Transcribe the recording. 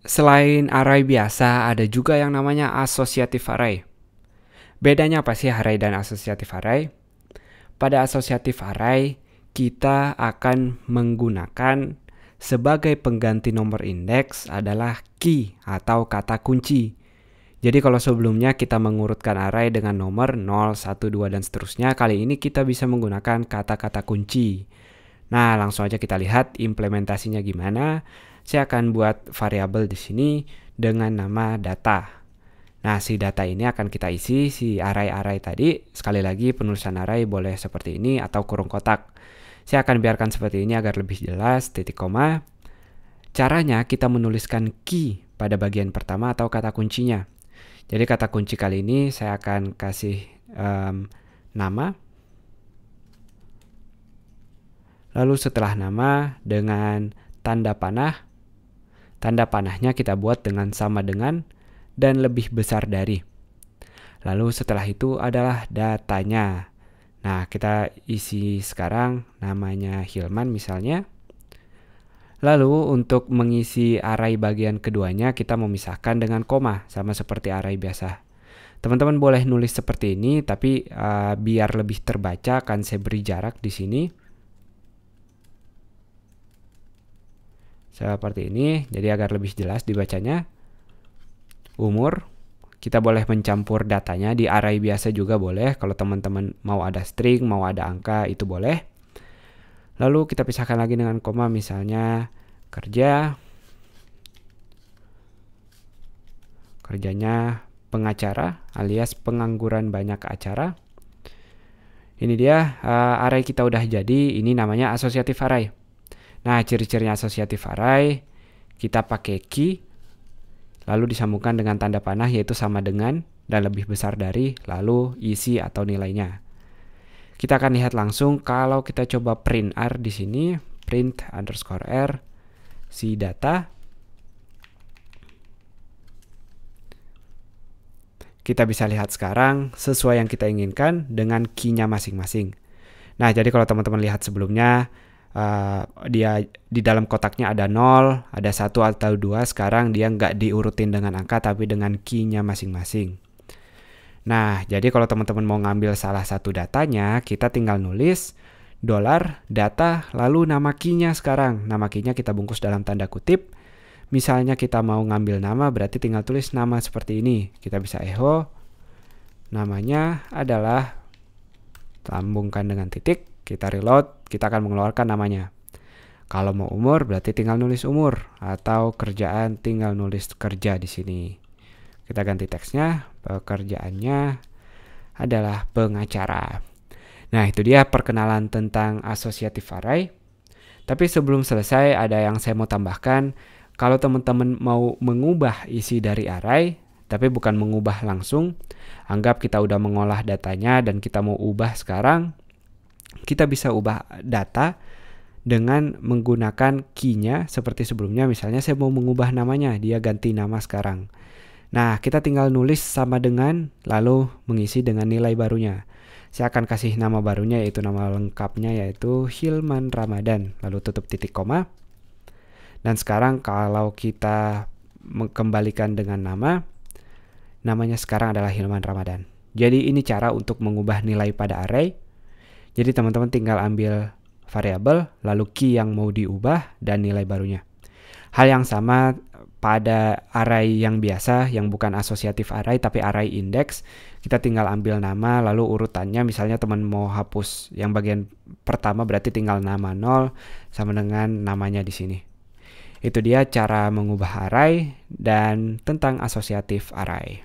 Selain array biasa, ada juga yang namanya associative array. Bedanya apa sih array dan associative array? Pada associative array, kita akan menggunakan sebagai pengganti nomor indeks adalah key atau kata kunci. Jadi kalau sebelumnya kita mengurutkan array dengan nomor 0, 1, 2, dan seterusnya, kali ini kita bisa menggunakan kata-kata kunci. Nah, langsung aja kita lihat implementasinya gimana. Saya akan buat variabel di sini dengan nama data. Nah, si data ini akan kita isi si array-array tadi. Sekali lagi penulisan array boleh seperti ini atau kurung kotak. Saya akan biarkan seperti ini agar lebih jelas, titik koma. Caranya kita menuliskan key pada bagian pertama atau kata kuncinya. Jadi kata kunci kali ini saya akan kasih nama. Lalu setelah nama dengan tanda panah. Tanda panahnya kita buat dengan sama dengan dan lebih besar dari. Lalu setelah itu adalah datanya. Nah, kita isi sekarang namanya Hilman misalnya. Lalu untuk mengisi array bagian keduanya kita memisahkan dengan koma, sama seperti array biasa. Teman-teman boleh nulis seperti ini, tapi biar lebih terbaca akan saya beri jarak di sini. Seperti ini, jadi agar lebih jelas dibacanya. Umur, kita boleh mencampur datanya di array biasa juga boleh. Kalau teman-teman mau ada string, mau ada angka, itu boleh. Lalu kita pisahkan lagi dengan koma, misalnya kerja. Kerjanya pengacara alias pengangguran banyak acara. Ini dia array kita udah jadi, ini namanya associative array. Nah, ciri-cirinya associative array, kita pakai key, lalu disambungkan dengan tanda panah yaitu sama dengan dan lebih besar dari, lalu isi atau nilainya. Kita akan lihat langsung kalau kita coba print r di sini, print underscore r, si data. Kita bisa lihat sekarang sesuai yang kita inginkan dengan key-nya masing-masing. Nah, jadi kalau teman-teman lihat sebelumnya, dia di dalam kotaknya ada 0, ada 1 atau 2, sekarang dia nggak diurutin dengan angka tapi dengan key-nya masing-masing. Nah, jadi kalau teman-teman mau ngambil salah satu datanya, kita tinggal nulis $data lalu nama key-nya sekarang. Nama key-nya kita bungkus dalam tanda kutip. Misalnya kita mau ngambil nama, berarti tinggal tulis nama seperti ini. Kita bisa echo, namanya adalah, sambungkan dengan titik, kita reload, kita akan mengeluarkan namanya. Kalau mau umur, berarti tinggal nulis umur, atau kerjaan tinggal nulis kerja di sini. Kita ganti teksnya, pekerjaannya adalah pengacara. Nah, itu dia perkenalan tentang associative array. Tapi sebelum selesai, ada yang saya mau tambahkan. Kalau teman-teman mau mengubah isi dari array, tapi bukan mengubah langsung, anggap kita udah mengolah datanya dan kita mau ubah sekarang, kita bisa ubah data dengan menggunakan key-nya seperti sebelumnya. Misalnya saya mau mengubah namanya, dia ganti nama sekarang. Nah, kita tinggal nulis sama dengan, lalu mengisi dengan nilai barunya. Saya akan kasih nama barunya, yaitu nama lengkapnya, yaitu Hilman Ramadan. Lalu tutup titik koma. Dan sekarang kalau kita mengembalikan dengan nama, namanya sekarang adalah Hilman Ramadan. Jadi ini cara untuk mengubah nilai pada array. Jadi teman-teman tinggal ambil variabel, lalu key yang mau diubah, dan nilai barunya. Hal yang sama pada array yang biasa, yang bukan associative array, tapi array index. Kita tinggal ambil nama, lalu urutannya, misalnya teman mau hapus yang bagian pertama, berarti tinggal nama 0, sama dengan namanya di sini. Itu dia cara mengubah array dan tentang associative array.